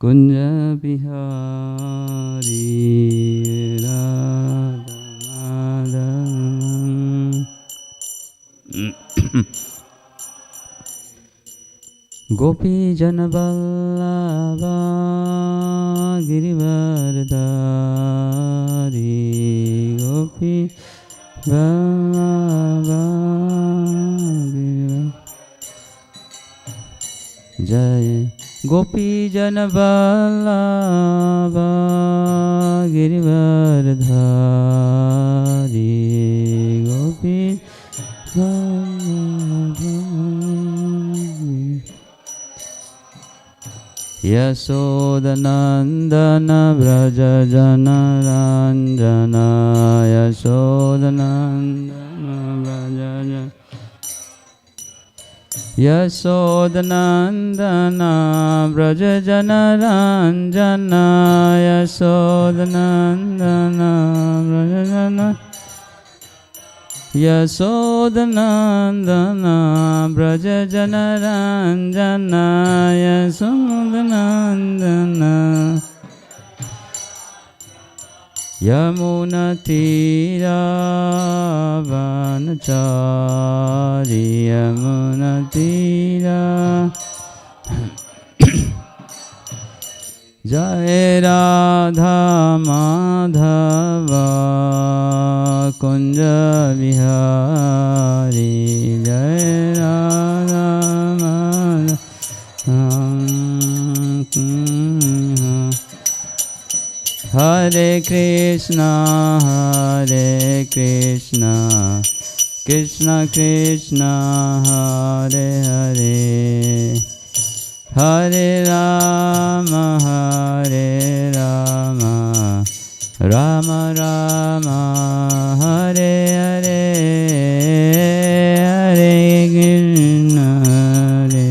कुंज बिहारी राधा माधव। गोपी जन वल्लभा गिरिवरधारी गोपी वल्लभा जय गोपी जन वल्लभा गिरिवरधारी गोपी यशोदनंदन व्रज जनरंजन यशोदनंदन व्रज यशोदनंदन व्रज जनरंजन यशोदनंदन व्रज जन यशोदनंदन व्रज जनरंजन यशोदनंदन यमुनतीरावनचारि यमुनतीरा जय राधा माधव कुंज बिहारी जय राधा माधव। हरे कृष्णा कृष्ण कृष्ण हरे हरे हरे राम राम राम हरे हरे हरे कृष्ण हरे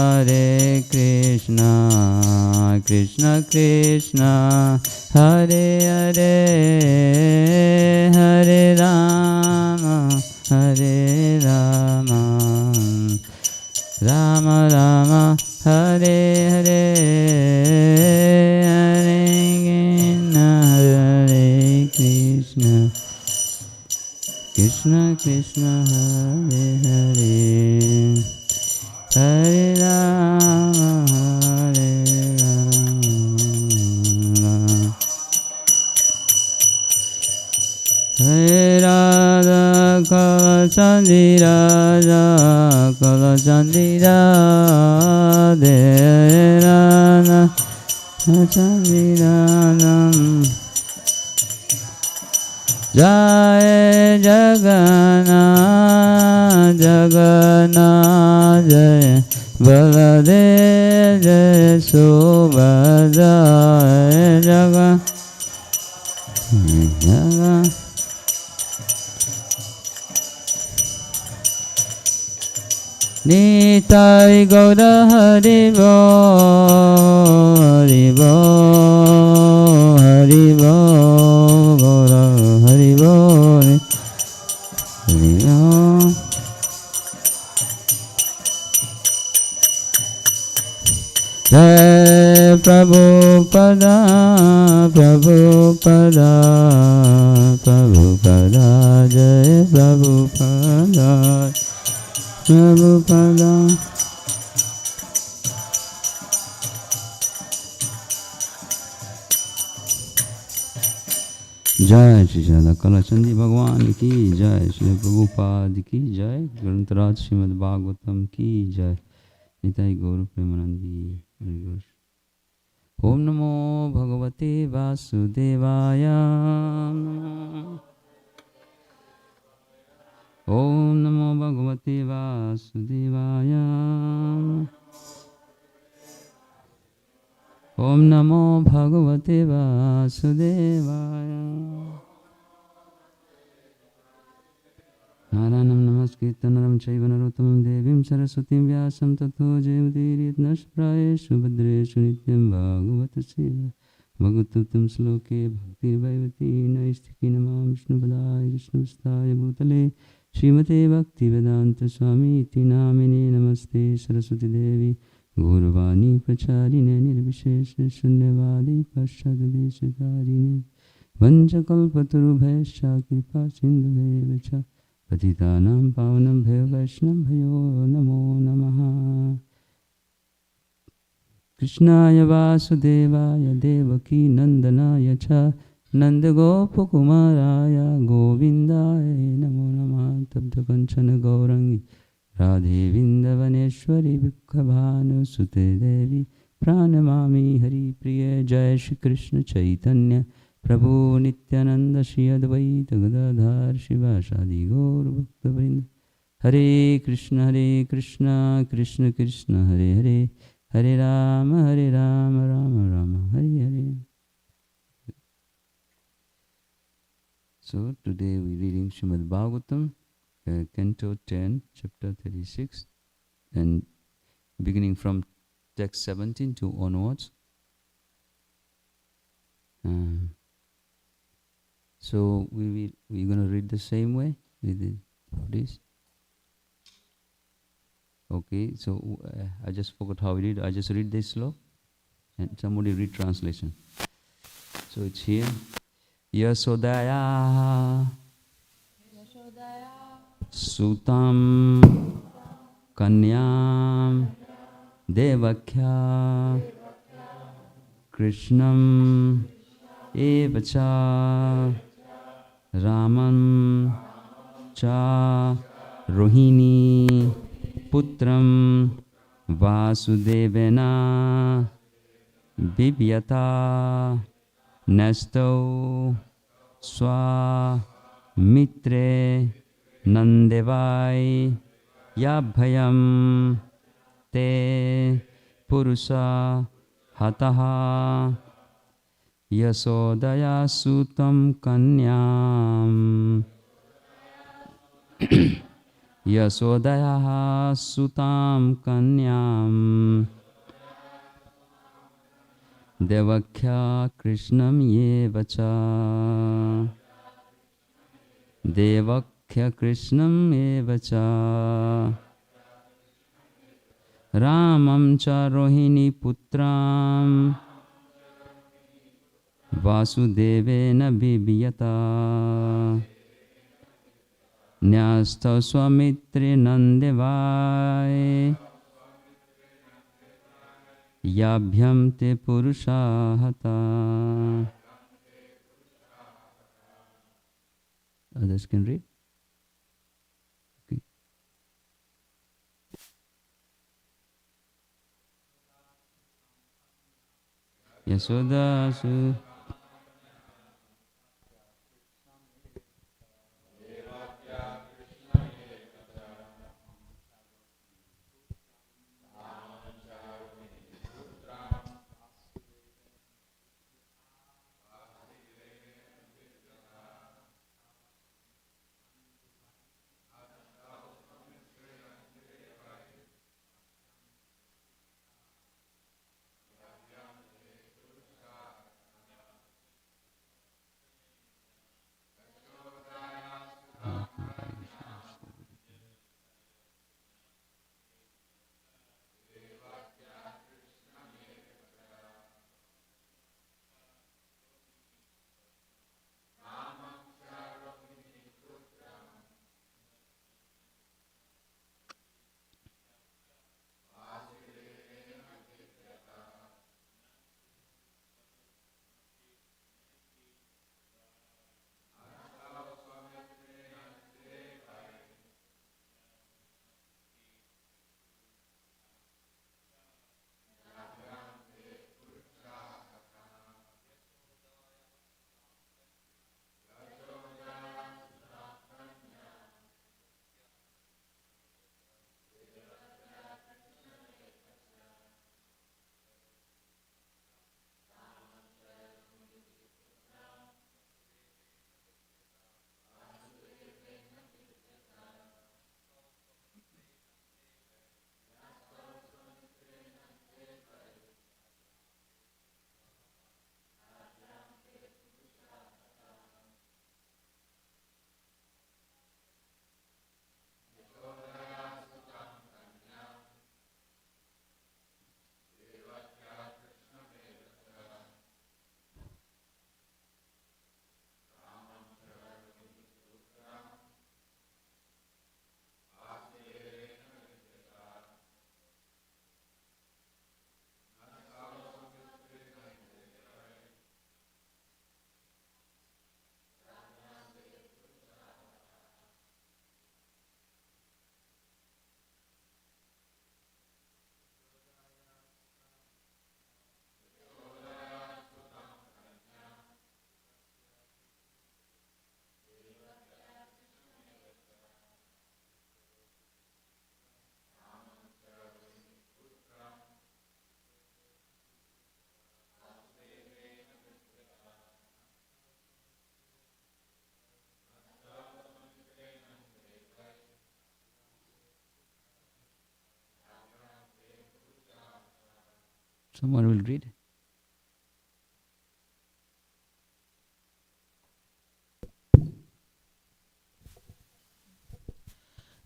हरे कृष्णा कृष्ण कृष्ण हरे हरे हरे राम राम राम हरे हरे हरे कृष्ण कृष्ण कृष्ण हरे हरे हरे राम हरे राधा कलचंदी राधे राधा कलचंदी राधा जय जगन्नाथ जय बलदेव जय सुभद्रा जगन्नाथ निताय गौर हरि बोल गौर हरि बोल जय प्रभुपदा जय प्रभुपदा जय श्री राधा कलाचंदी भगवान की जय, श्री प्रभुपाद की जय, ग्रंथराज श्रीमद् भागवतम की जय, निताई गौर प्रेमानंदी। ओम नमो भगवते वासुदेवाय ओम नमो भगवते वासुदेवाय ओम नमो भगवते वासुदेवाय Naranam namaskritta naram chaiva narottamam devim saraswatim vyasam tato jayamudiriet nashprayeshu bhadreshu nityam bhagavata seva bhagavatam sloke bhaktir vaivati naistiki namam vishnu padaya vishnu vistaya bhutale Srimate Bhakti Vedanta Swami Iti Namine Namaste Saraswati Devi Gurvani Pracharine Nirvishesha Shunyavadi Paschadadeshatarine Vanchakalpatarubhesha Kripa Sindhuvevacha Patitanam Pavanam Bhyo Vaishnam Bhayo Namo Namaha Krishnaya Vasudevaya Devaki Nandanaya Cha Nandagopakumaraya Govindaya Namo Namah Tabda Kanchana Gaurangi Radhe Vindavaneshwari Vikhabhanu Sute Devi Pranamami Hari Priya Jai Shri Krishna Chaitanya Prabhu Nityananda Shri Advaita Gadadhar Shivasadi Gaur Bhakta Vrinda Hare Krishna Krishna Krishna Hare Hare Hare Rama Rama Rama Hare Hare. So today we reading Srimad Bhagavatam, Canto 10, Chapter 36, and beginning from text 17 to onwards. So we're going to read the same way with this. Okay, so I just forgot how we read. I just read this slow and somebody read translation. So it's here. Yasodaya Sutam Kanyam Devakya Krishnam Evacha Ramam Cha Rohini Putram Vasudevena Bibyata Nasto Swa Mitre Nandevai Yabhayam Te Purusa Hataha Yasodaya Sutam Kanyam Yasodaya Sutam Kanyam Devakya Krishnam Yevacha Devakya Krishnam Yevacha Ramam Cha Rohini Putram Vasudevena Bibiyata Nyastha Swamitri Nandevai Yabhyam Te Purushahata. Others can read. Okay. Yasoda Su Someone will read.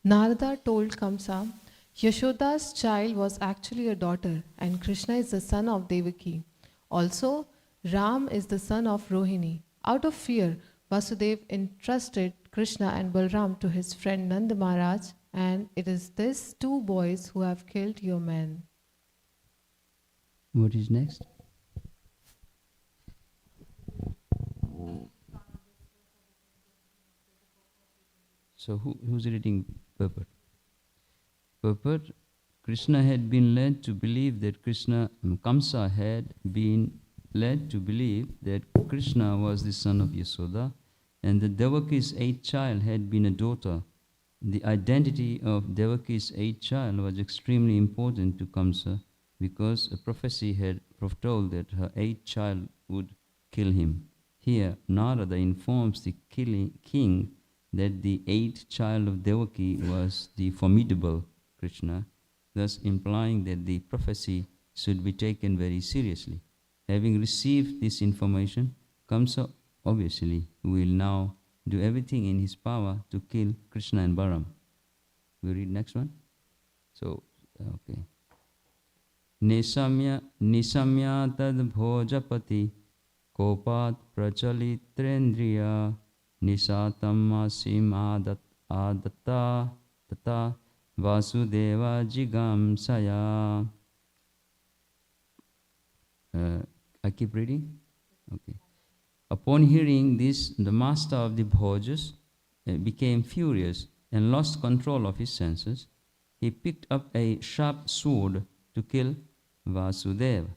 Narada told Kamsa, Yashoda's child was actually a daughter, and Krishna is the son of Devaki. Also, Ram is the son of Rohini. Out of fear, Vasudev entrusted Krishna and Balram to his friend Nanda Maharaj, and it is these two boys who have killed your men. What is next? So who's reading purport? Purport. Krishna had been led to believe that Kamsa had been led to believe that Krishna was the son of Yasoda, and that Devaki's eighth child had been a daughter. The identity of Devaki's eighth child was extremely important to Kamsa because a prophecy had foretold that her eighth child would kill him. Here, Narada informs the king that the eighth child of Devaki was the formidable Krishna, thus implying that the prophecy should be taken very seriously. Having received this information, Kamsa obviously will now do everything in his power to kill Krishna and Balaram. We read next one. So, okay. Nisamya tad bhojapati kopat prachalitrendriya nisatam asim adatta tata vasudeva jigam saya. I keep reading? Okay. Upon hearing this, the master of the Bhojas became furious and lost control of his senses. He picked up a sharp sword to kill Vasudeva.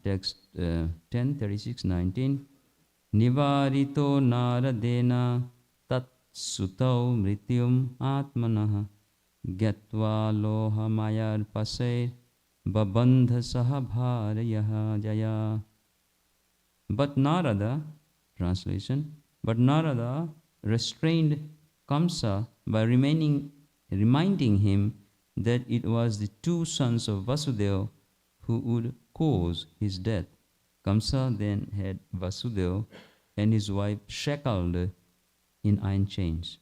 Text 10:36-19. Nivarito naradena tat sutau mrityum atmanah gyatva loha mayar pasay babandha sahabharayah jaya. But Narada, translation, but Narada restrained Kamsa by reminding him that it was the two sons of Vasudeva who would cause his death. Kamsa then had Vasudeva and his wife shackled in iron chains.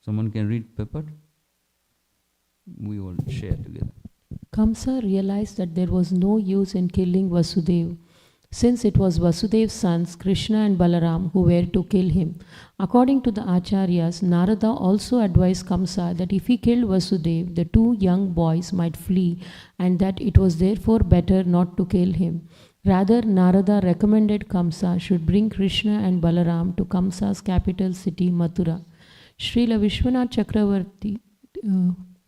Someone can read purport? We all share together. Kamsa realized that there was no use in killing Vasudeva, since it was Vasudev's sons Krishna and Balaram who were to kill him. According to the Acharyas, Narada also advised Kamsa that if he killed Vasudeva, the two young boys might flee, and that it was therefore better not to kill him. Rather, Narada recommended Kamsa should bring Krishna and Balaram to Kamsa's capital city, Mathura. Srila Vishwanath Chakravarti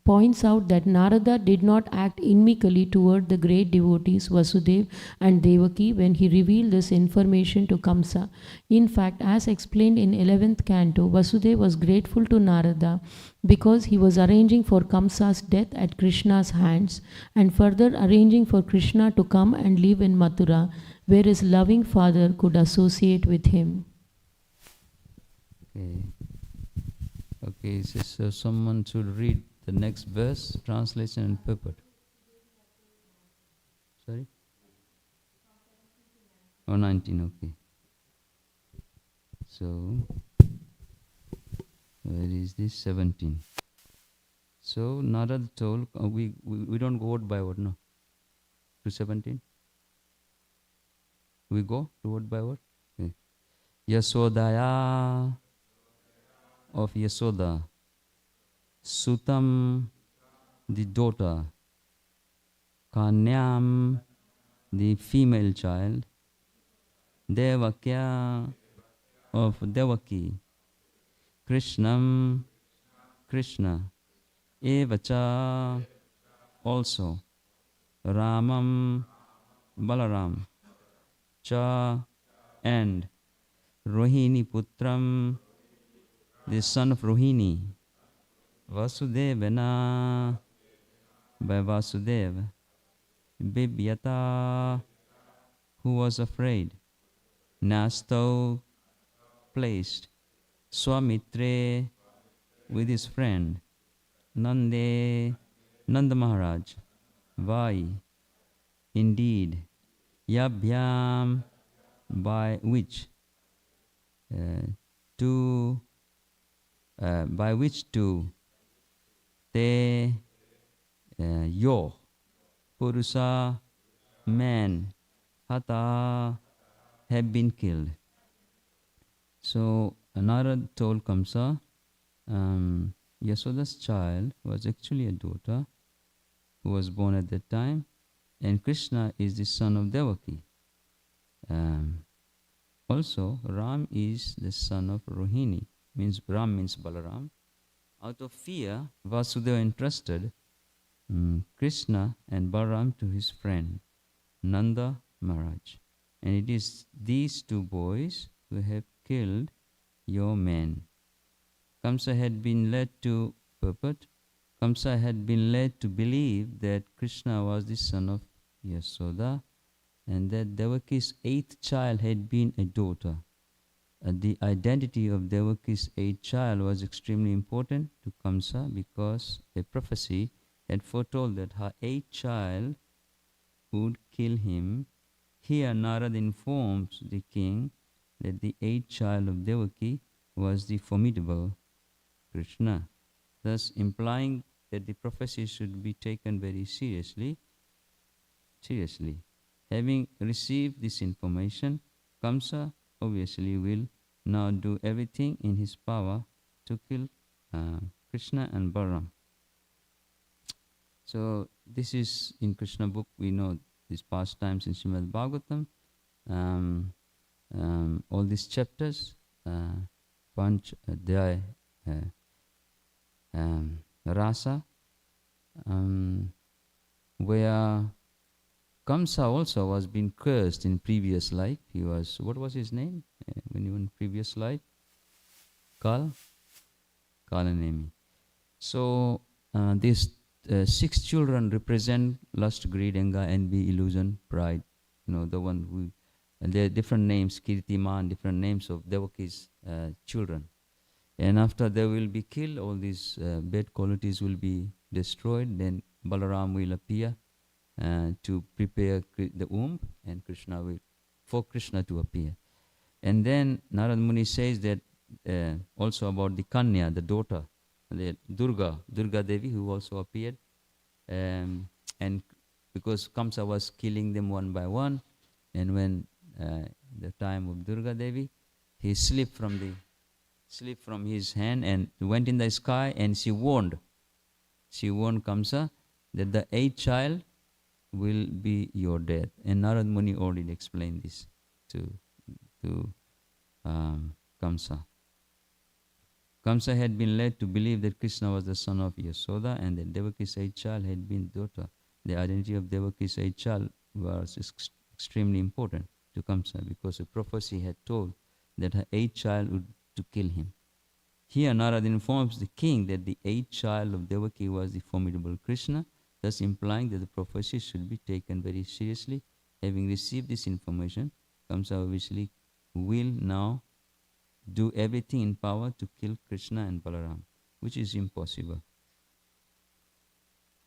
points out that Narada did not act inimically toward the great devotees Vasudeva and Devaki when he revealed this information to Kamsa. In fact, as explained in 11th canto, Vasudeva was grateful to Narada because he was arranging for Kamsa's death at Krishna's hands, and further arranging for Krishna to come and live in Mathura, where his loving father could associate with him. Okay, so someone should read the next verse, translation and purport. Sorry? 19, okay. So, where is this? 17. So, Narada told, we don't go word by word, no? To 17? We go to word by word? Okay. Yasodaya of Yasoda. Sutam, the daughter. Kanyam, the female child. Devakya, of Devaki. Krishnam, Krishna. Evacha, also. Ramam, Balaram. Cha, and. Rohini Putram, the son of Rohini. Vasudevana, by Vasudeva. Bibyata, who was afraid. Nasto, placed. Swamitre, with his friend. Nanda Maharaj. Vai, indeed, Yabhyam, by which, to, by which to, Te, Yo, Purusa, man, Hata, have been killed. So Narad told Kamsa, Yasoda's child was actually a daughter who was born at that time, and Krishna is the son of Devaki. Also, Ram is the son of Rohini. Means Ram means Balaram. Out of fear, Vasudeva entrusted Krishna and Balaram to his friend Nanda Maharaj. And it is these two boys who have killed your men. Kamsa had been led to Kamsa had been led to believe that Krishna was the son of Yasoda and that Devaki's eighth child had been a daughter. The identity of Devaki's eighth child was extremely important to Kamsa because a prophecy had foretold that her eighth child would kill him. Here Narad informs the king that the eighth child of Devaki was the formidable Krishna, thus implying that the prophecy should be taken very seriously. Having received this information, Kamsa obviously will now do everything in his power to kill Krishna and Balaram. So this is in Krishna book, we know these pastimes in Srimad Bhagavatam, all these chapters, Panch Adhyay, Rasa, where Kamsa also was being cursed in previous life. He was, what was his name when he was in previous life? Kalanemi. So these 6 children represent lust, greed, anger, envy, illusion, pride. You know, the one who, and there are different names, Kirtiman, different names of Devaki's children. And after they will be killed, all these bad qualities will be destroyed. Then Balaram will appear to prepare the womb, and Krishna will, for Krishna to appear. And then Narad Muni says that also about the Kanya, the daughter, the Durga Devi, who also appeared, and because Kamsa was killing them one by one, and when the time of Durga Devi, he slipped from his hand and went in the sky, and she warned Kamsa that the 8th child will be your death. And Narad Muni already explained this to Kamsa. Kamsa had been led to believe that Krishna was the son of Yasoda and that Devaki's 8th child had been daughter. The identity of Devaki's 8th child was extremely important to Kamsa because a prophecy had told that her 8th child would to kill him. Here Narad informs the king that the 8th child of Devaki was the formidable Krishna, thus implying that the prophecy should be taken very seriously. Having received this information, Kamsa obviously will now do everything in power to kill Krishna and Balaram, which is impossible.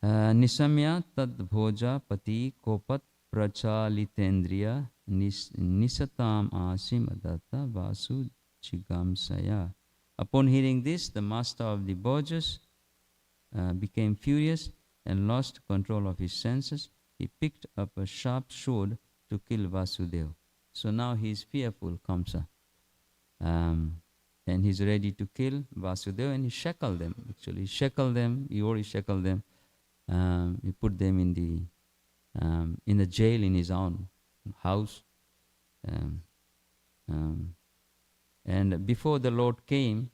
Nisamya tad bhoja pati kopat prachalitendriya nisatam asim adatta vasu chigamsaya. Upon hearing this, the master of the Bhojas became furious and lost control of his senses. He picked up a sharp sword to kill Vasudeva. So now he is fearful, Kamsa. And he's ready to kill Vasudeva, and he shackled them. Actually, he already shackled them. He put them in the jail in his own house. And before the Lord came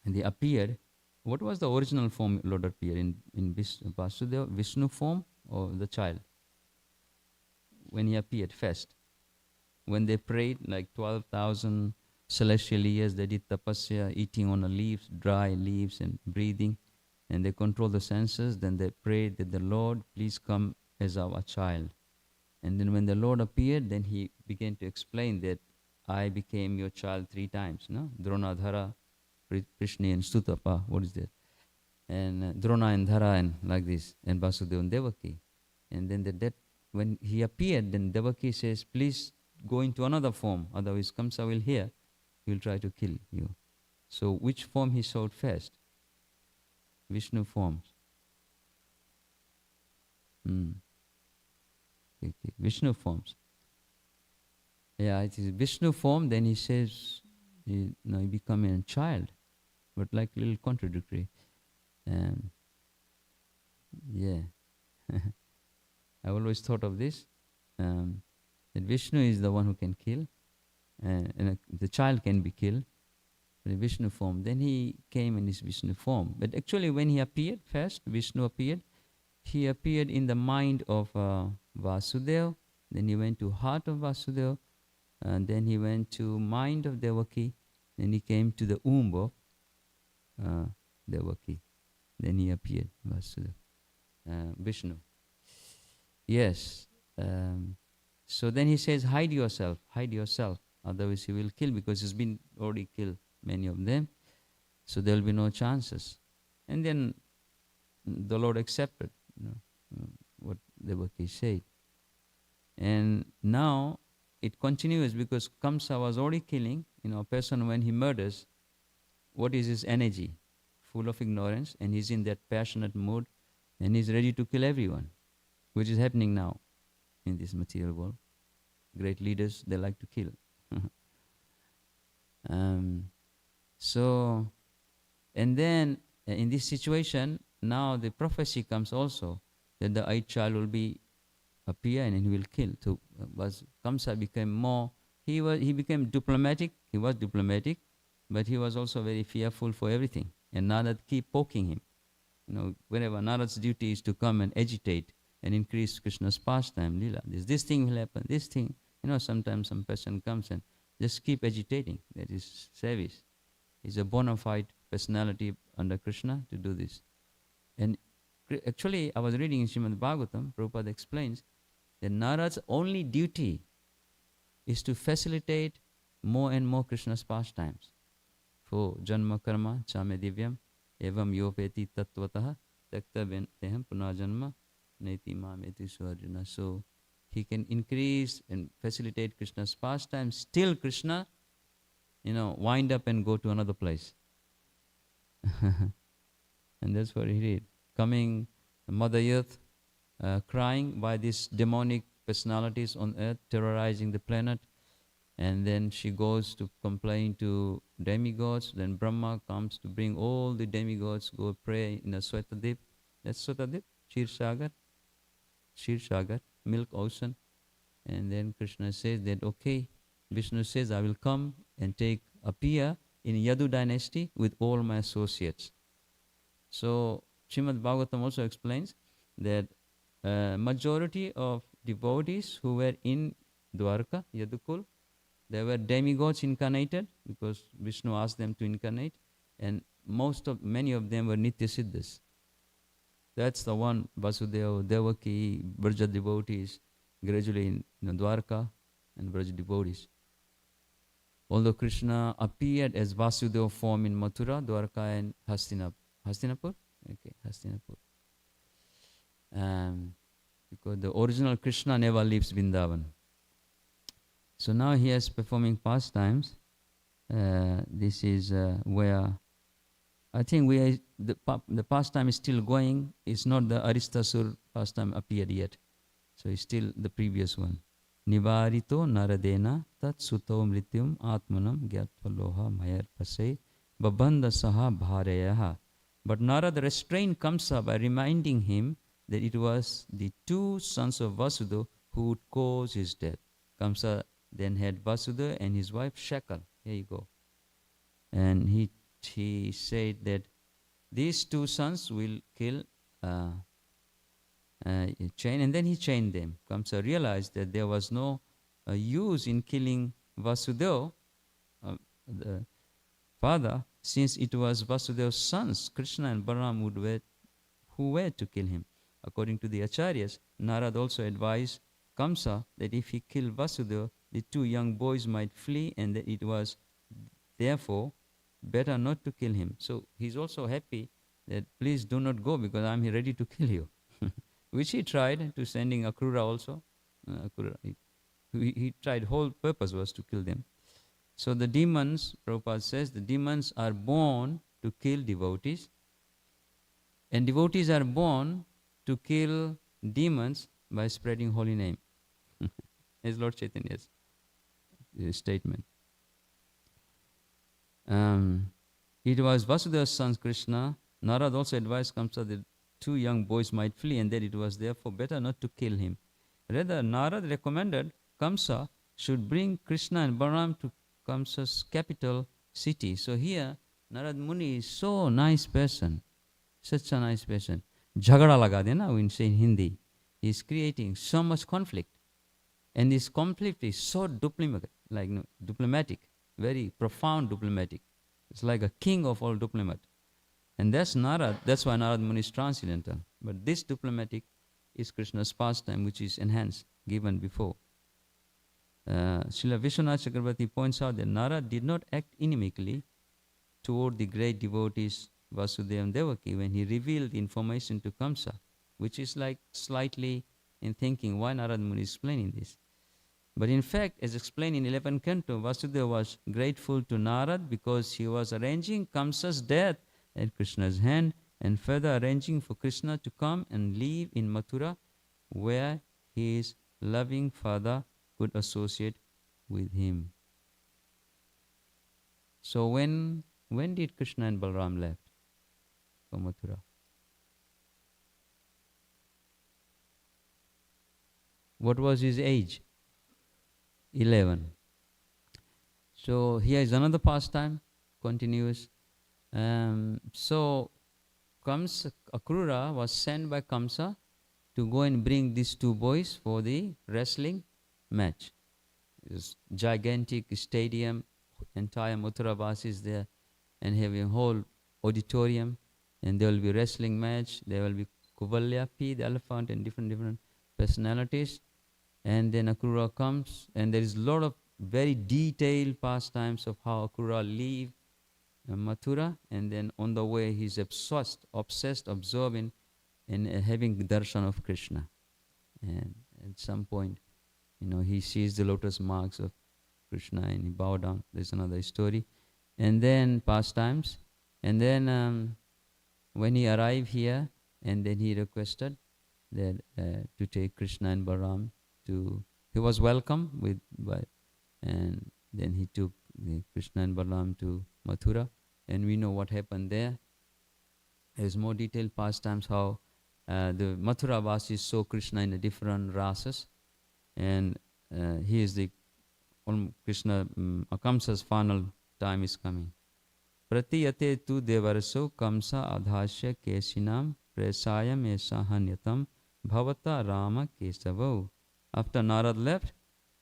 and he appeared, what was the original form Lord appeared in Vasudeva, Vishnu form or the child? When he appeared first. When they prayed, like 12,000 celestial years, they did tapasya, eating on the leaves, dry leaves and breathing, and they controlled the senses. Then they prayed that the Lord, please come as our child. And then when the Lord appeared, then he began to explain that I became your child 3 times, no? Drona, Dhara, Prishni and Stutapa, what is that? And Drona and Dhara and like this, and Vasudeva and Devaki. And then when he appeared, then Devaki says, please go into another form, otherwise Kamsa will hear, he will try to kill you. So which form he showed first? Vishnu forms. Okay. Vishnu forms. Yeah, it is Vishnu form, then he says, he become a child, but like little contradictory. Yeah. I always thought of this, that Vishnu is the one who can kill, and the child can be killed, but in Vishnu form. Then he came in his Vishnu form. But actually when he appeared first, Vishnu appeared, he appeared in the mind of Vasudeva, then he went to heart of Vasudeva, and then he went to mind of Devaki, then he came to the womb of Devaki. Then he appeared, Vasudeva, Vishnu. Yes. So then he says, hide yourself, otherwise he will kill, because he's been already killed many of them. So there will be no chances. And then the Lord accepted what Devaki said. And now it continues, because Kamsa was already killing. A person when he murders, what is his energy? Full of ignorance, and he's in that passionate mood, and he's ready to kill everyone, which is happening now in this material world. Great leaders, they like to kill. So, and then in this situation, now the prophecy comes also that the eighth child will appear and he will kill. So Kamsa became more. He became diplomatic. He was diplomatic, but he was also very fearful for everything. And Narad keep poking him. Whenever Narad's duty is to come and agitate and increase Krishna's pastime, Lila. This thing will happen. This thing. Sometimes some person comes and just keep agitating. That is service. He's a bona fide personality under Krishna to do this. And actually, I was reading in Srimad Bhagavatam, Prabhupada explains that Narad's only duty is to facilitate more and more Krishna's pastimes. For janma karma chame divyam evam yopeti tattvataha taktaventeham punajanma neti mameti suarjuna. So he can increase and facilitate Krishna's pastimes. Still Krishna, wind up and go to another place. And that's what he did. Coming, Mother Earth, crying by these demonic personalities on earth, terrorizing the planet. And then she goes to complain to demigods. Then Brahma comes to bring all the demigods, go pray in a Svetadip. That's Svetadip, Shir Sagar, milk ocean. And then Krishna says that, okay, Vishnu says, I will come and appear in Yadu dynasty with all my associates. So Srimad Bhagavatam also explains that majority of devotees who were in Dwarka, Yadukul, they were demigods incarnated, because Vishnu asked them to incarnate, and many of them were Nitya Siddhas. That's the one, Vasudeva, Devaki, Braja devotees, gradually in Dwarka and Braja devotees. Although Krishna appeared as Vasudeva form in Mathura, Dwarka and Hastinapur? Okay, Hastinapur. Because the original Krishna never leaves Vrindavan. So now he is performing pastimes. This is where I think the pastime is still going. It's not the Aristasur pastime appeared yet. So it's still the previous one. Nivarito naradena tat suto mrityum atmanam gyatpaloha mayar pasai babanda saha bhareyaha. But Narad restrained Kamsa by reminding him that it was the two sons of Vasudha who would cause his death. Kamsa then had Vasudha and his wife Shakal. Here you go. And he said that these two sons will kill chain, and then he chained them. Kamsa realized that there was no use in killing Vasudeva, the father, since it was Vasudeva's sons, Krishna and Balaram, who were to kill him. According to the Acharyas, Narad also advised Kamsa that if he killed Vasudeva, the two young boys might flee, and that it was therefore better not to kill him. So he's also happy that please do not go, because I'm ready to kill you. which he tried to sending Akrura also. Akrura, he tried, whole purpose was to kill them. So the demons, Prabhupada says, the demons are born to kill devotees, and devotees are born to kill demons by spreading holy name. Is Lord Chaitanya's statement. It was Vasudeva's son Krishna. Narad also advised Kamsa that two young boys might flee, and that it was therefore better not to kill him. Rather, Narad recommended Kamsa should bring Krishna and Balaram to Kamsa's capital city. So here, Narad Muni is so nice person, such a nice person. Jhagada laga dena, we say in Hindi. He is creating so much conflict. And this conflict is so diplomatic, very profound diplomatic. It's like a king of all diplomat. And that's Narad, that's why Narad Muni is transcendental. But this diplomatic is Krishna's pastime, which is enhanced, given before. Srila Vishwanath Chakravarti points out that Narad did not act inimically toward the great devotees Vasudeva and Devaki when he revealed the information to Kamsa, which is like slightly in thinking why Narad Muni is explaining this. But in fact, as explained in 11th canto, Vasudeva was grateful to Narad because he was arranging Kamsa's death at Krishna's hand and further arranging for Krishna to come and live in Mathura where his loving father could associate with him. So when did Krishna and Balaram left for Mathura? What was his age? 11. So here is another pastime, continuous. So Kamsa, Akrura was sent by Kamsa to go and bring these two boys for the wrestling match. It's gigantic stadium, entire Mathura Vasis there, and having a whole auditorium, and there will be wrestling match. There will be Kuvalya, P, the elephant, and different personalities. And then Akrura comes, and there is a lot of very detailed pastimes of how Akrura lived in Mathura, and then on the way he's obsessed, observing, and having darshan of Krishna. And at some point, he sees the lotus marks of Krishna and he bowed down. There's another story. And then pastimes. And then when he arrived here, and then he requested that to take Krishna and Balaram to, he was welcome and then he took Krishna and Balaram to Mathura, and we know what happened there. There's more detailed pastimes how the Mathura Vasis saw Krishna in the different rasas, and he is the Krishna, Kamsa's final time is coming. Pratiyate tu devaraso kamsa adhasya kesinam presayam esahanyatam bhavata rama kesavo. After Narad left,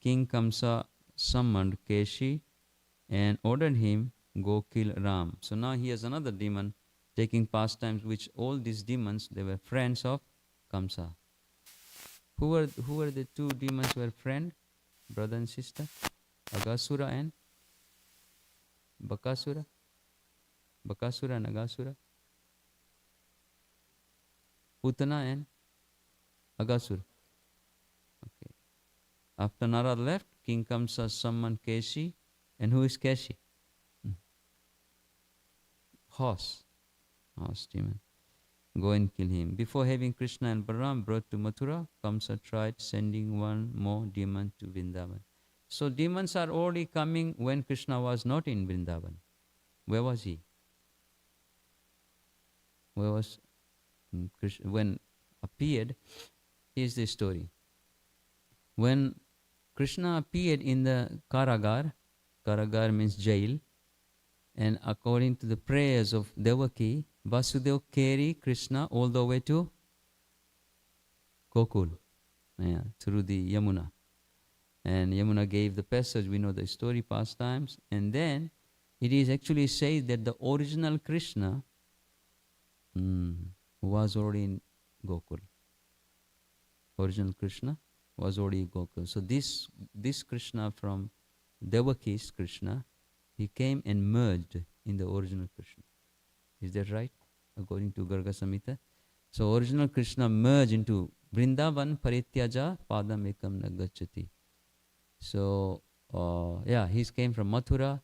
King Kamsa summoned Keshi and ordered him go kill Ram. So now he has another demon taking pastimes, which all these demons, they were friends of Kamsa. Who were the two demons who were friends, brother and sister? Agasura and Bakasura? Bakasura and Agasura? Putana and Agasura. Okay. After Narad left, King Kamsa summoned Keshi. And who is Keshi? Horse demon. Go and kill him. Before having Krishna and Balaram brought to Mathura, Kamsa tried sending one more demon to Vrindavan. So demons are already coming when Krishna was not in Vrindavan. Where was he? Where was Krishna? When appeared, here's the story. When Krishna appeared in the Karagar means jail, and according to the prayers of Devaki, Vasudeva carried Krishna all the way to Gokul, through the Yamuna. And Yamuna gave the passage, we know the story, pastimes. And then it is actually said that the original Krishna was already in Gokul. Original Krishna was already in Gokul. So this Krishna from Devaki's Krishna, he came and merged in the original Krishna. Is that right? According to Garga Samhita. So original Krishna merged into Vrindavan parityaja padam ekam nagachati. So, he came from Mathura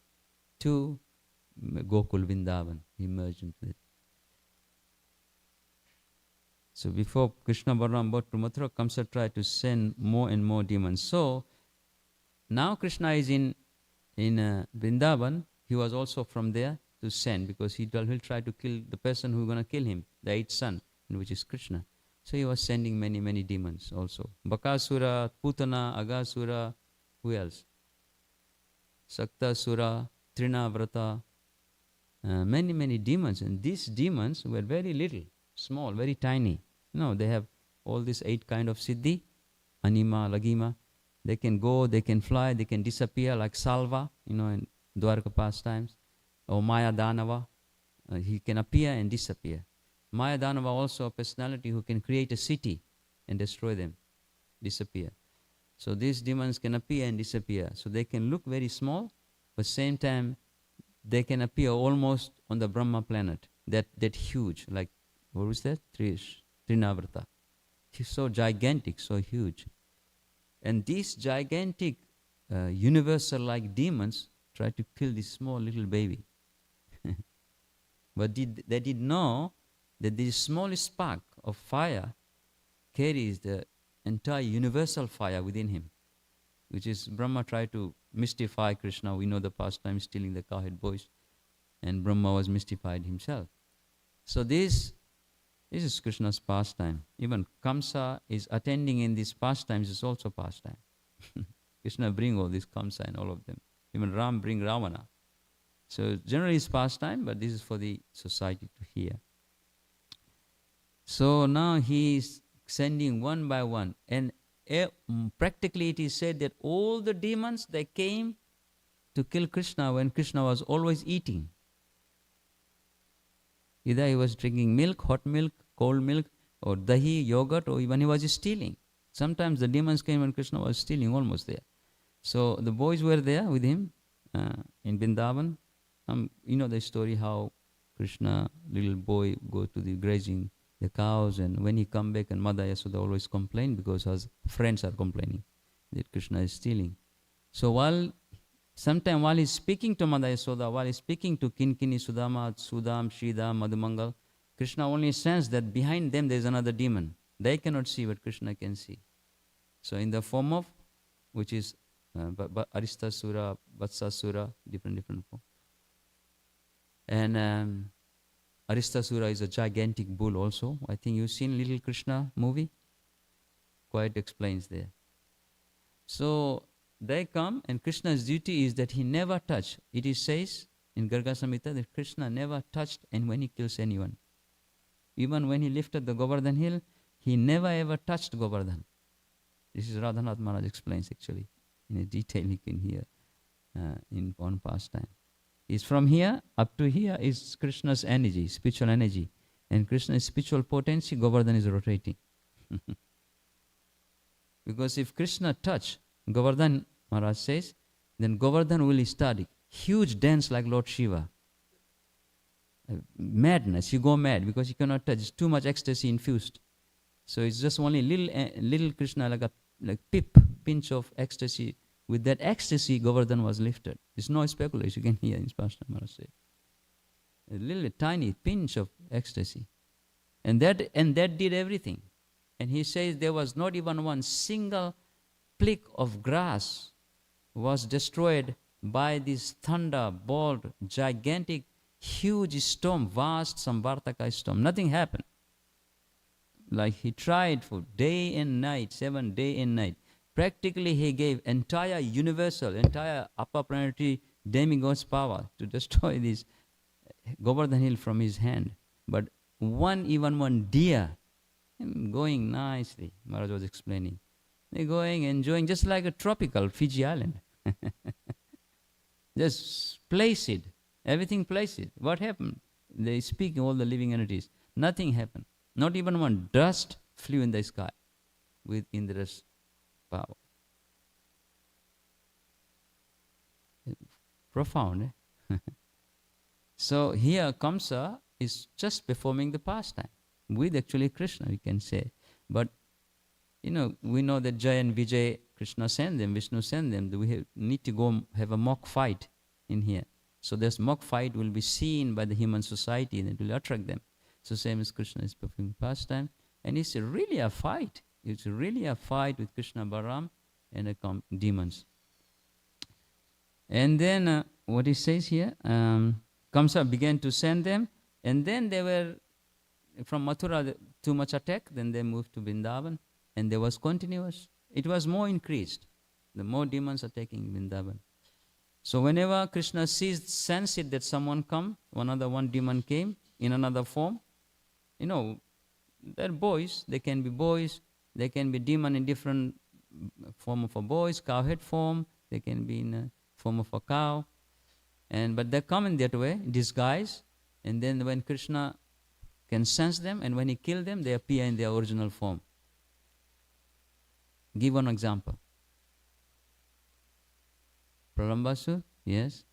to Gokul Vrindavan. He merged into it. So before Krishna Balaram brought to Mathura, Kamsa tried to send more and more demons. So now Krishna is in Vrindavan. He was also from there to send, because he'll try to kill the person who's going to kill him, the eighth son, which is Krishna. So he was sending many, many demons also. Bakasura, Putana, Agasura, who else? Saktasura, Trinavrata, many, many demons. And these demons were very little, small, very tiny. They have all these 8 kind of siddhi, anima, lagima. They can go, they can fly, they can disappear, like Salva, in Dwarka pastimes. Or Maya Danava, he can appear and disappear. Maya Danava also a personality who can create a city and destroy them, disappear. So these demons can appear and disappear. So they can look very small, but same time they can appear almost on the Brahma planet, that huge, like, what was that? Trinavrata. He's so gigantic, so huge. And these gigantic, universal-like demons try to kill this small little baby. But they did know that the smallest spark of fire carries the entire universal fire within him, which is Brahma tried to mystify Krishna. We know the pastime stealing the cowherd boys, and Brahma was mystified himself. So this is Krishna's pastime. Even Kamsa is attending in these pastimes is also pastime. Krishna bring all these Kamsa and all of them. Even Ram bring Ravana. So generally it's pastime, but this is for the society to hear. So now he is sending one by one, and practically it is said that all the demons, they came to kill Krishna when Krishna was always eating. Either he was drinking milk, hot milk, cold milk, or dahi, yogurt, or even he was stealing. Sometimes the demons came when Krishna was stealing, almost there. So the boys were there with him in Vrindavan. You know the story how Krishna, little boy, go to the grazing the cows, and when he come back, and Mother Yasoda always complain because her friends are complaining that Krishna is stealing. So sometime while he's speaking to Mother Yasoda, while he's speaking to Kinkini, Sudama, Sudam, Shridam, Madhumangal, Krishna only sensed that behind them there is another demon. They cannot see what Krishna can see. So in the form of, which is Aristasura, Vatsasura, different form. And Aristasura is a gigantic bull also. I think you've seen Little Krishna movie. Quite explains there. So they come, and Krishna's duty is that he never touch. It is says in Garga Samhita that Krishna never touched and when he kills anyone. Even when he lifted the Govardhan hill, he never ever touched Govardhan. This is Radhanath Maharaj explains actually. In a detail you can hear in one pastime. Is from here up to here is Krishna's energy, spiritual energy. And Krishna's spiritual potency, Govardhan is rotating. Because if Krishna touch Govardhan, Maharaj says, then Govardhan will start huge dance like Lord Shiva. Madness, you go mad because you cannot touch. It's too much ecstasy infused. So it's just only little Krishna, like pinch of ecstasy. With that ecstasy, Govardhan was lifted. It's no speculation. You can hear in Pastime Maharaj say. A little tiny pinch of ecstasy. And that did everything. And he says there was not even one single plick of grass was destroyed by this thunder, bolt, gigantic, huge storm, vast Samvartaka storm. Nothing happened. Like he tried for day and night, 7 day and night. Practically he gave entire universal, entire upper planetary demigod's power to destroy this Govardhan hill from his hand. But even one deer, going nicely, Maharaj was explaining. They're going, enjoying, just like a tropical Fiji island. Just placid, everything placid. What happened? They speak all the living entities. Nothing happened. Not even one dust flew in the sky with Indra's power. Profound, eh? So here Kamsa is just performing the pastime with actually Krishna, we can say. But we know that Jay and Vijay, Krishna sent them, Vishnu sent them. We need to go have a mock fight in here. So this mock fight will be seen by the human society and it will attract them. So same as Krishna is performing pastime. And it's really a fight. It's really a fight with Krishna, Balaram, and the demons. And then what he says here, Kamsa began to send them, and then they were, from Mathura, too much attack, then they moved to Vrindavan, and there was continuous. It was more increased. The more demons attacking Vrindavan. So whenever Krishna sense it that someone come, one demon came in another form, they're boys, they can be demon in different form of a boys, cowhead form, they can be in a form of a cow, but they come in that way, disguise, and then when Krishna can sense them, and when he kills them, they appear in their original form. Give one example. Pralambasur, yes.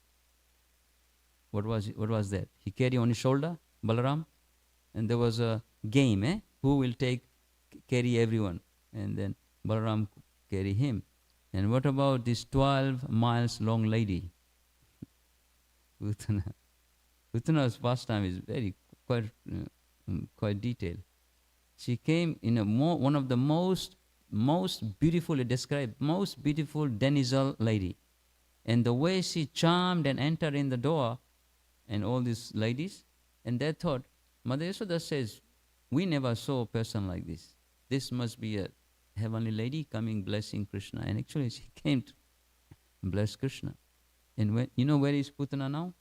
What was that? He carried on his shoulder, Balaram, and there was a game, who will carry everyone, and then Balaram carry him. And what about this 12 miles long lady? Putana. Putana's pastime is quite detailed. She came in one of the most beautifully described, most beautiful damsel lady. And the way she charmed and entered in the door, and all these ladies, and they thought, Mother Yashoda says, we never saw a person like this. This must be a heavenly lady coming blessing Krishna. And actually she came to bless Krishna. And where is Putana now?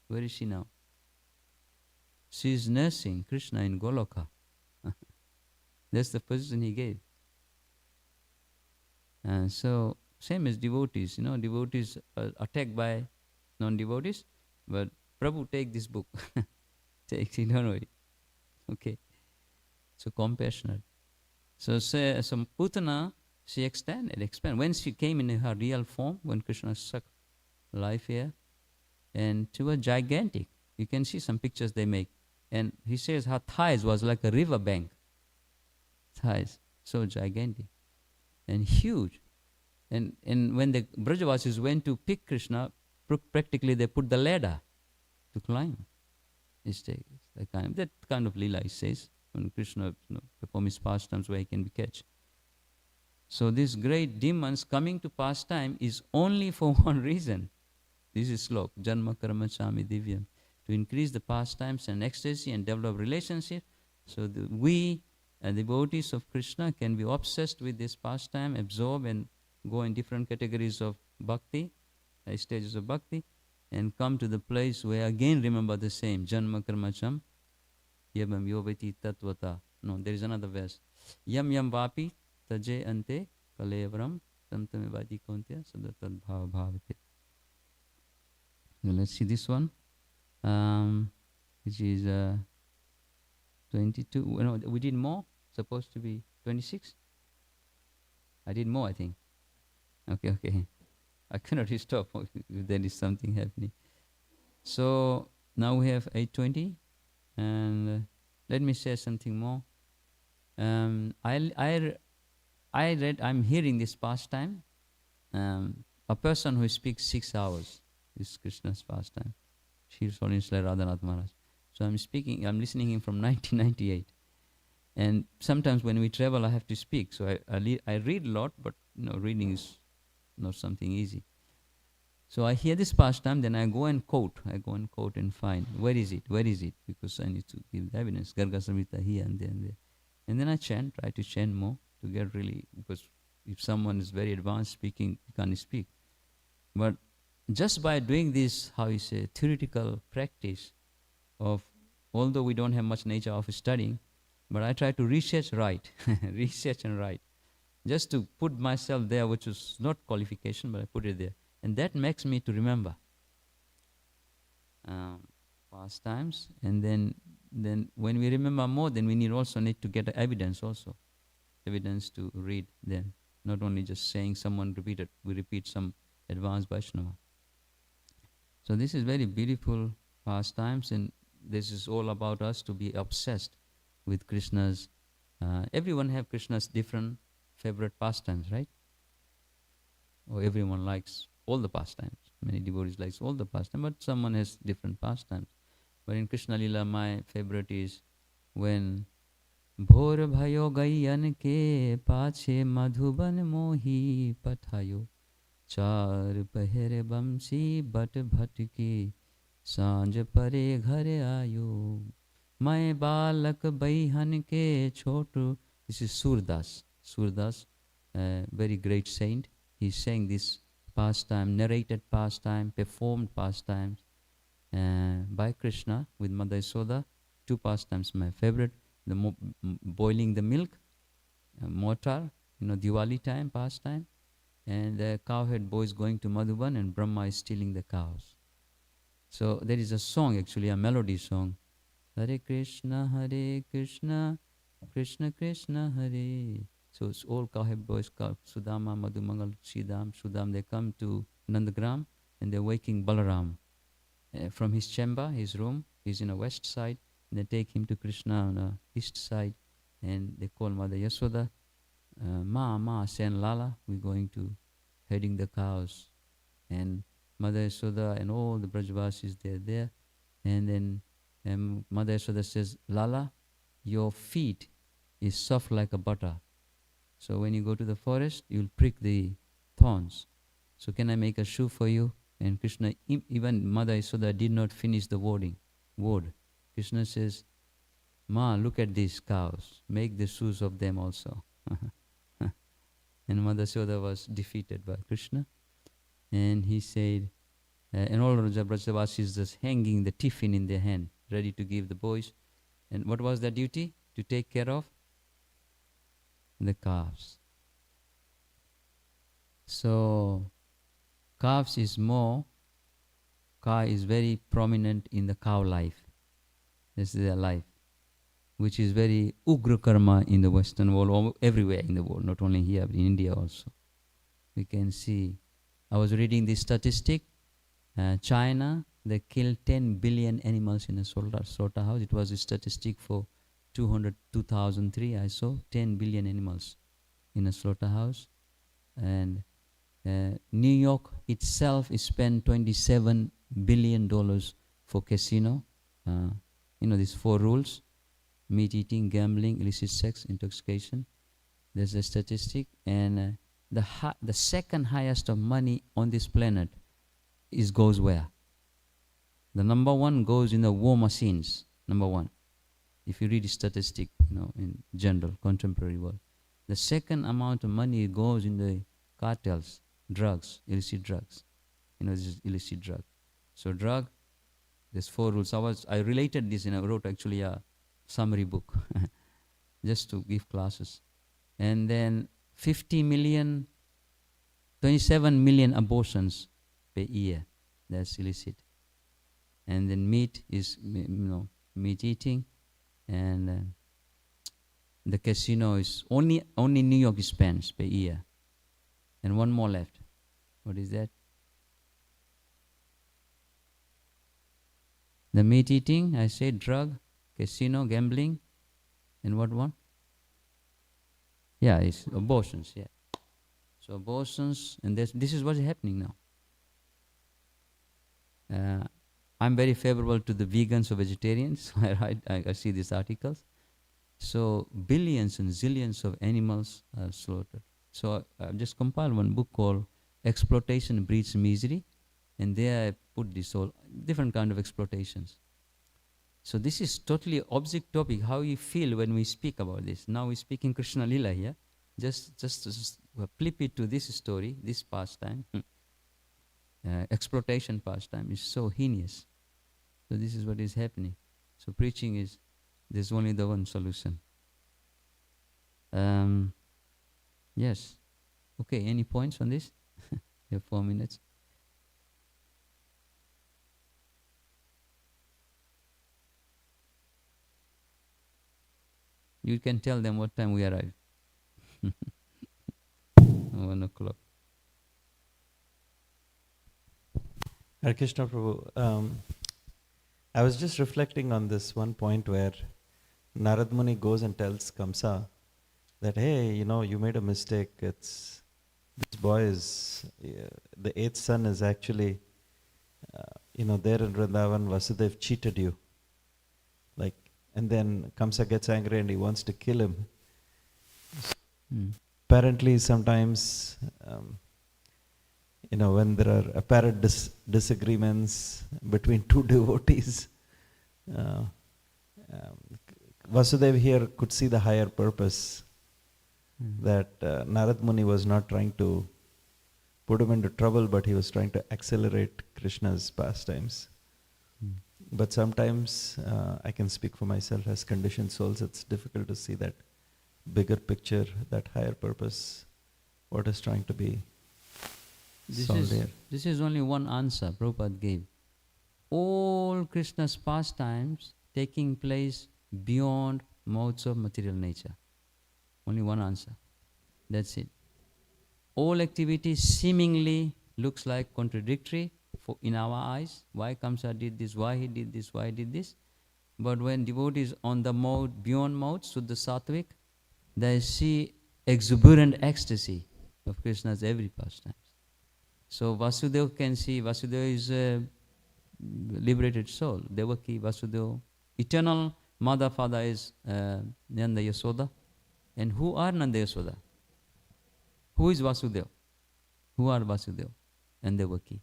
Where is she now? She is nursing Krishna in Goloka. That's the position he gave. And so, same as devotees. Devotees are attacked by non-devotees, but Prabhu take this book. Takes it, don't worry. Okay. So compassionate. So Putana, she expanded. When she came in her real form, when Krishna sucked life here, and she was gigantic. You can see some pictures they make. And he says her thighs was like a river bank. Thighs, so gigantic and huge. And when the Brajavasis went to pick Krishna, practically they put the ladder to climb. That kind of lila, he says, when Krishna perform his pastimes where he can be catch. So these great demons coming to pastime is only for one reason. This is slok, Janma Karma Chami Divyam, to increase the pastimes and ecstasy and develop relationship, so that we, devotees of Krishna, can be obsessed with this pastime, absorb and go in different categories of bhakti, stages of bhakti, and come to the place where again remember the same, Janma Karma Cham, Yabam Yovati Tatvata. No, there is another verse. Yam Yam Vapi Taje Ante Kalevram Tam Tamevadi Kontya Sadatad Bhava Bhavate. Let's see this one, which is 22. No, we did more. Supposed to be 26. I did more, I think. Okay. I cannot stop if there is something happening. So now we have 8:20, and let me say something more. I read. I'm hearing this pastime. A person who speaks 6 hours is Krishna's pastime. Shri Solinshla Radhanath Maharaj. So I'm listening him from 1998. And sometimes when we travel, I have to speak. So I read a lot, but reading is not something easy. So I hear this pastime, then I go and quote. And find, where is it? Because I need to give the evidence. Garga Samhita here and there and there. And then I try to chant more to get really, because if someone is very advanced speaking, he can't speak. But just by doing this, theoretical practice of, although we don't have much nature of studying, but I try to research and write, just to put myself there, which is not qualification, but I put it there. And that makes me to remember past times. And then when we remember more, then we need to get evidence to read then. Not only just saying someone repeated, we repeat some advanced Vaishnava. So this is very beautiful pastimes, and this is all about us to be obsessed with Krishna's Everyone have Krishna's different favorite pastimes, right? Or everyone likes all the pastimes. Many devotees likes all the pastimes, but someone has different pastimes. But in Krishna Lila, my favorite is when भोर भयो गैयन के पाछे मधुबन मोही पठायो चार पहर बंसी but भटके सांझ परे घर आयो मैं बालक बैहन के छोटू. This is Surdas. Surdas, very great saint. He sang this pastime, narrated pastime, performed pastimes by Krishna with Mother Yasoda. Two pastimes my favorite. The boiling the milk, mortar, Diwali time, pastime, and the cowhead boys going to Madhuban and Brahma is stealing the cows. So there is a song, actually a melody song. Hare Krishna, Krishna Krishna, Hare. So it's all cowhead boys, Sudama, Madhumangal, Sudam, they come to Nandagram and they're waking Balaram from his chamber, his room. He's in a west side. They take him to Krishna on the east side, and they call Mother Yasoda, Ma, send Lala, we're going to heading the cows. And Mother Yasoda and all the Brajavasis, they're there. And then Mother Yasoda says, Lala, your feet is soft like a butter. So when you go to the forest, you'll prick the thorns. So can I make a shoe for you? And Krishna, even Mother Yasoda did not finish the word. Krishna says, Ma, look at these cows. Make the shoes of them also. And Mother Yasoda was defeated by Krishna. And he said, and all Brajavasis just hanging the tiffin in their hand, ready to give the boys. And what was their duty? To take care of the calves. So, calves is cow is very prominent in the cow life. This is their life, which is very ugra karma in the Western world, or everywhere in the world, not only here, but in India also. We can see. I was reading this statistic. China, they killed 10 billion animals in a slaughterhouse. It was a statistic for 2003. I saw 10 billion animals in a slaughterhouse. And New York itself spent $27 billion for casino. These 4 rules: meat eating, gambling, illicit sex, intoxication. There's a statistic. And the second highest of money on this planet goes where? The number one goes in the war machines, number one. If you read the statistic, in general, contemporary world. The second amount of money goes in the cartels, drugs, illicit drugs. This is illicit drug. So drug, there's 4 rules. I related this, I wrote actually a summary book just to give classes. And then 27 million abortions per year. That's illicit. And then meat is, meat eating. And the casino is only New York spends per year. And one more left. What is that? The meat eating, I said drug, casino, gambling, and what one? Yeah, it's abortions, yeah. So abortions, and this is what's happening now. I'm very favorable to the vegans or vegetarians. I see these articles. So billions and zillions of animals are slaughtered. So I've just compiled one book called Exploitation Breeds Misery, and there I put this all different kind of exploitations. So this is totally object topic, how you feel when we speak about this. Now we speak in Krishna Lila here. Just flip it to this story, this pastime. Exploitation pastime is so heinous. So this is what is happening. So preaching is, there's only the one solution. Yes. Okay, any points on this? You have 4 minutes. You can tell them what time we arrive. 1 o'clock. Hare Krishna Prabhu, I was just reflecting on this one point where Narad Muni goes and tells Kamsa that, hey, you made a mistake. This boy is, the eighth son is actually, there in Vrindavan, Vasudev cheated you. And then Kamsa gets angry and he wants to kill him. Apparently, sometimes, when there are apparent disagreements between two devotees, Vasudev here could see the higher purpose, that Narad Muni was not trying to put him into trouble, but he was trying to accelerate Krishna's pastimes. But sometimes, I can speak for myself, as conditioned souls, it's difficult to see that bigger picture, that higher purpose, what is trying to be solved here. This is only one answer Prabhupada gave. All Krishna's pastimes taking place beyond modes of material nature. Only one answer. That's it. All activities seemingly looks like contradictory in our eyes. Why Kamsa did this, why he did this, why he did this. But when devotees on the mode, beyond modes, Suddha Sattvic, they see exuberant ecstasy of Krishna's every pastime. So Vasudeva can see, Vasudeva is a liberated soul. Devaki, Vasudeva, eternal mother, father is Nanda Yasoda. And who are Nanda Yasoda? Who is Vasudeva? Who are Vasudeva and Devaki?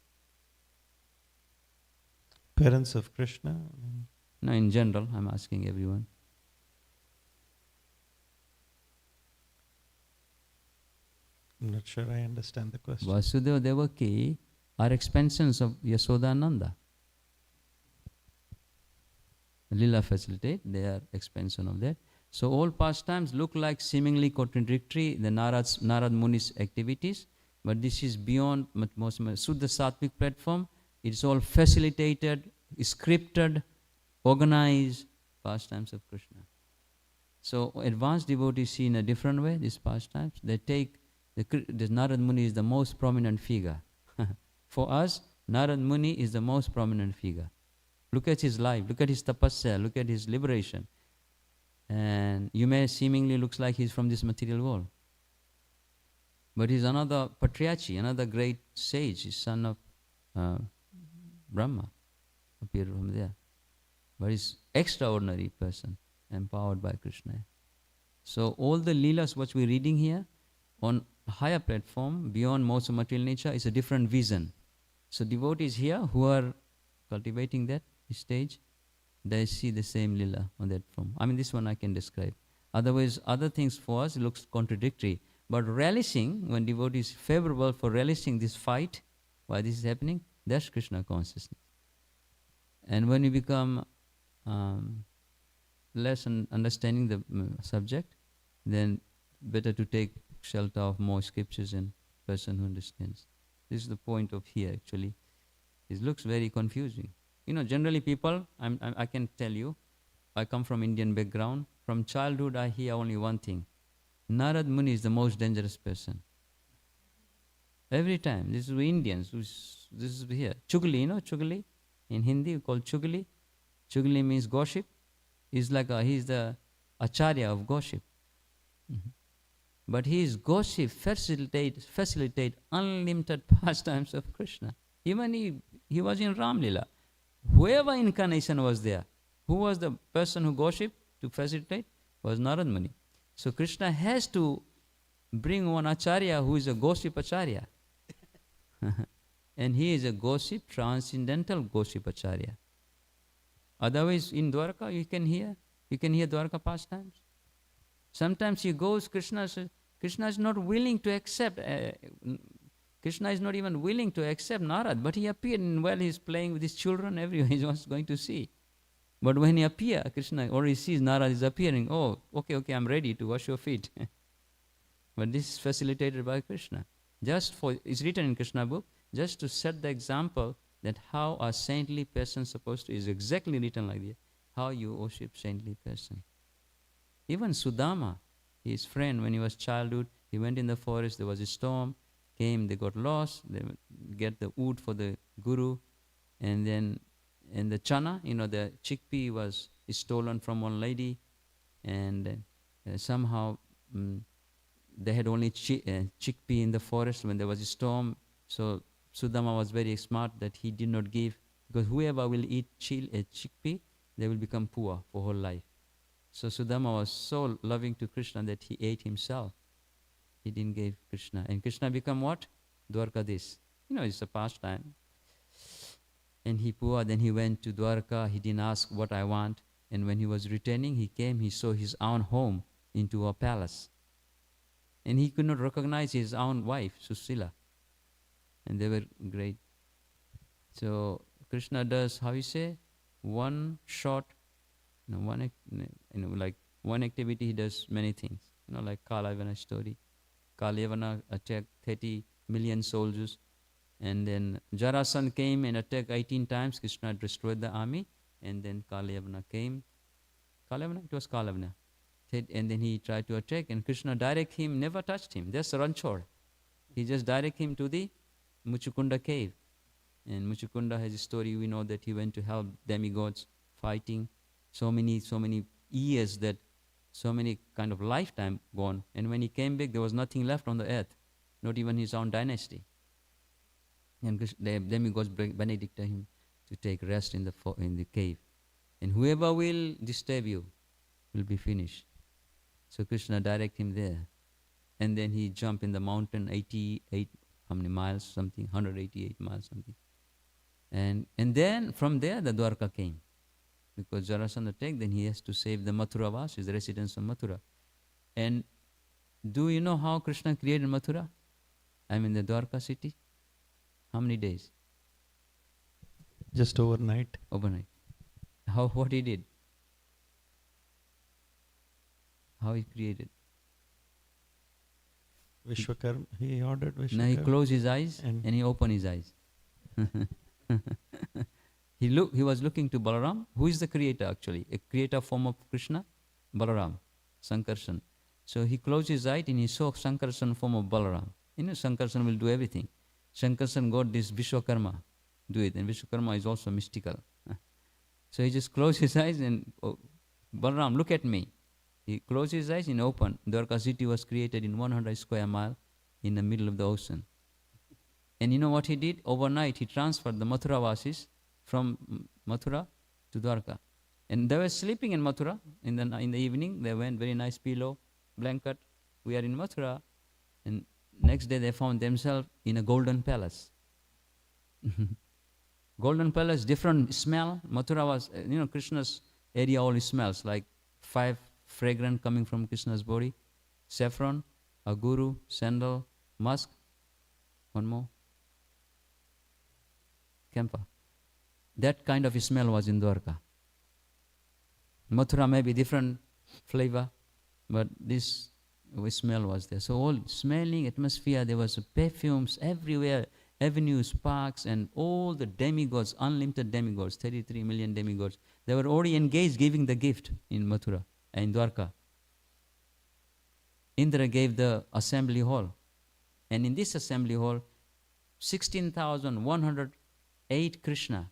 Parents of Krishna? No, in general, I'm asking everyone. I'm not sure I understand the question. Vasudeva Devaki are expansions of Yasoda and Nanda. Lila facilitate, they are expansion of that. So all pastimes look like seemingly contradictory, the Narad Muni's activities, but this is beyond most Suddha Sattvic platform. It's all facilitated, scripted, organized pastimes of Krishna. So advanced devotees see in a different way these pastimes. They take, the Narad Muni is the most prominent figure. For us, Narad Muni is the most prominent figure. Look at his life, look at his tapasya, look at his liberation. And you may seemingly looks like he's from this material world. But he's another patriarchi, another great sage, he's son of Brahma, appeared from there. But he's extraordinary person, empowered by Krishna. So all the leelas which we're reading here, on higher platform, beyond modes of material nature, is a different vision. So devotees here who are cultivating that stage, they see the same lila on that form. I mean, this one I can describe. Otherwise, other things for us looks contradictory. But relishing, when devotee is favorable for relishing this fight, why this is happening, that's Krishna consciousness. And when you become less understanding the subject, then better to take shelter of more scriptures and person who understands. This is the point of here actually. It looks very confusing. Generally people, I can tell you, I come from Indian background. From childhood I hear only one thing. Narad Muni is the most dangerous person. Every time. This is Indians. This is here. Chugli, Chugli? In Hindi we call Chugli. Chugli means gossip. He's the acharya of gossip. But his gossip facilitate unlimited pastimes of Krishna. Even he was in Ram Lila. Whoever incarnation was there, who was the person who gossiped to facilitate, was Narad Muni. So Krishna has to bring one acharya who is a gossip acharya. And he is a gossip, transcendental gossip acharya. Otherwise in Dwarka you can hear Dwarka pastimes. Sometimes he goes, Krishna is not willing to accept, Krishna is not even willing to accept Narad, but he appeared while he's playing with his children, everyone he was going to see. But when he appears, Krishna already sees Narad is appearing, oh, okay, I'm ready to wash your feet. But this is facilitated by Krishna. It's written in Krishna book, just to set the example that how a saintly person supposed to, is exactly written like this, how you worship saintly person. Even Sudama, his friend, when he was childhood, he went in the forest, there was a storm, came, they got lost, they get the wood for the guru, and then the chana, the chickpea was stolen from one lady, and somehow they had only chickpea in the forest when there was a storm. So Sudama was very smart that he did not give, because whoever will eat chickpea, they will become poor for whole life. So Sudama was so loving to Krishna that he ate himself. He didn't give Krishna. And Krishna become what? Dwarkadish. It's a pastime. And he poor, then he went to Dwarka, he didn't ask what I want. And when he was returning, he came, he saw his own home into a palace. And he could not recognize his own wife, Susila. And they were great. So Krishna does, how you say, one activity he does many things. Like Kalayavana story. Kalayavana attacked 30 million soldiers. And then Jarasan came and attacked 18 times. Krishna destroyed the army. And then Kalayavana came. It was Kalayavana. And then he tried to attack. And Krishna direct him, never touched him. Just Ranchor. He just direct him to the Muchukunda cave. And Muchukunda has a story, we know that he went to help demigods fighting. So many years that so many kind of lifetime gone. And when he came back, there was nothing left on the earth. Not even his own dynasty. And the demigods benedicted him to take rest in the cave. And whoever will disturb you will be finished. So Krishna direct him there. And then he jumped in the mountain, 88, how many miles, something, 188 miles, something. And then from there the Dwarka came. Because Jarasandha attacked, then he has to save the Mathura Vasis, the residents of Mathura. And do you know how Krishna created Mathura? The Dwarka city? How many days? Just overnight. Overnight. What he did? How he created? Vishwakarma, he ordered Vishwakarma. Now he closed his eyes and he opened his eyes. He was looking to Balaram. Who is the creator actually? A creator form of Krishna? Balaram, Sankarshan. So he closed his eyes and he saw Sankarshan form of Balaram. Sankarshan will do everything. Sankarshan got this Vishwakarma, do it. And Vishwakarma is also mystical. So he just closed his eyes and, Balaram, look at me. He closed his eyes and opened. Dwarka city was created in 100 square mile in the middle of the ocean. And you know what he did? Overnight he transferred the Mathura Vasis from Mathura to Dwarka. And they were sleeping in Mathura. In the evening, they went, very nice pillow, blanket. We are in Mathura. And next day they found themselves in a golden palace. Golden palace, different smell. Mathura was, Krishna's area only smells like 5 fragrant coming from Krishna's body. Saffron, aguru, sandal, musk. One more. Camphor. That kind of smell was in Dwarka. Mathura may be different flavor, but this smell was there. So all smelling atmosphere, there was perfumes everywhere, avenues, parks, and all the demigods, unlimited demigods, 33 million demigods. They were already engaged giving the gift in Mathura and Dwarka. Indra gave the assembly hall. And in this assembly hall, 16,108 Krishna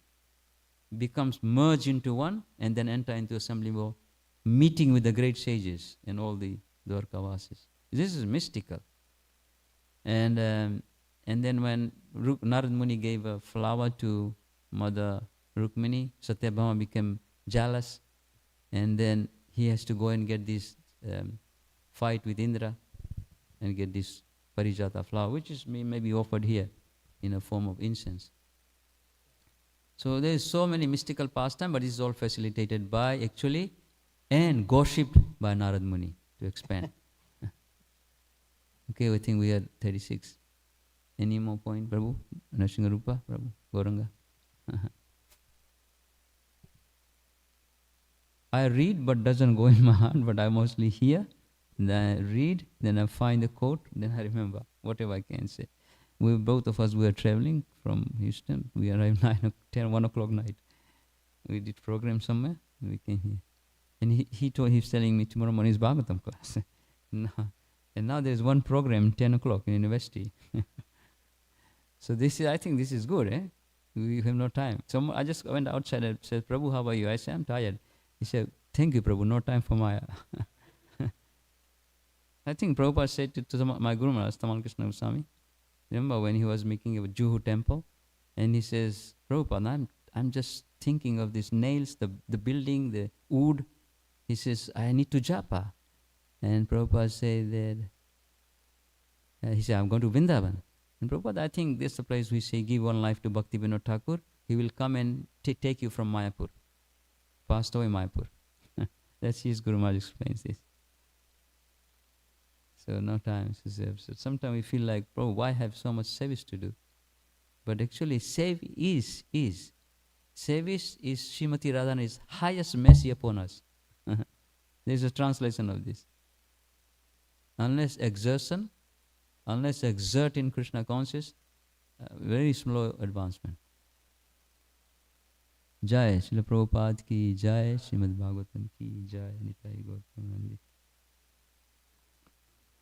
becomes merged into one and then enter into assembly hall, meeting with the great sages and all the Dwarkavasis. This is mystical. And then when Narad Muni gave a flower to Mother Rukmini, Satyabhama became jealous, and then he has to go and get this fight with Indra and get this Parijata flower, which is maybe offered here in a form of incense. So there is so many mystical pastime, but this is all facilitated by actually and worshipped by Narad Muni to expand. Okay, I think we are 36. Any more point, Prabhu? Nrsimharupa, Prabhu, Gauranga. I read but doesn't go in my heart, but I mostly hear, then I read, then I find the quote, then I remember whatever I can say. Both of us were traveling from Houston. We arrived 1 o'clock night. We did program somewhere, we came here. And he's telling me tomorrow morning is Bhagavatam class. And now there's one program, 10 o'clock in university. So I think this is good, We have no time. So I just went outside and said, Prabhu, how are you? I said, I'm tired. He said, Thank you, Prabhu, no time for Maya. I think Prabhupada said to my Guru Maharaj, Tamal Krishna Goswami, remember when he was making a Juhu temple, and he says, Prabhupada, I'm just thinking of these nails, the building, the wood. He says, I need to japa. And Prabhupada said that, he said, I'm going to Vrindavan. And Prabhupada, I think this is the place we say, give one life to Bhakti Vinod Thakur. He will come and take you from Mayapur. Passed away Mayapur. That's his Guru Maharaj explains this. So no time. So sometimes we feel like, bro, why have so much service to do? But actually, service is Srimati Radharani's highest mercy upon us. There is a translation of this. Unless exert in Krishna consciousness, very slow advancement. Jai Srila Prabhupada ki Jai, Srimad Bhagavatam ki Jai, Nitai Gaur Premanandi.